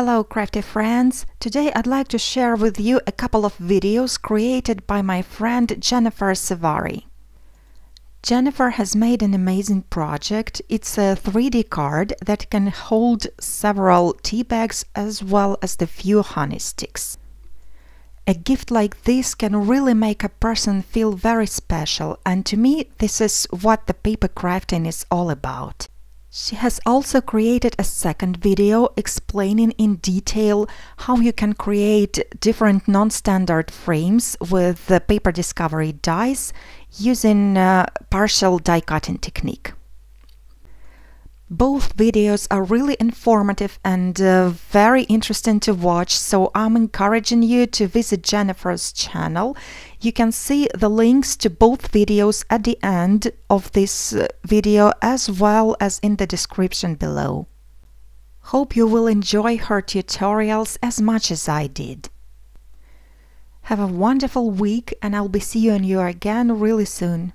Hello crafty friends! Today I'd like to share with you a couple of videos created by my friend Jennifer Svare. Jennifer has made an amazing project. It's a 3D card that can hold several tea bags as well as the few honey sticks. A gift like this can really make a person feel very special, and to me this is what the paper crafting is all about. She has also created a second video explaining in detail how you can create different non-standard frames with the paper discovery dies using partial die cutting technique. Both videos are really informative and very interesting to watch, so I'm encouraging you to visit Jennifer's channel. You can see the links to both videos at the end of this video as well as in the description below. Hope you will enjoy her tutorials as much as I did. Have a wonderful week, and I'll be seeing you again really soon.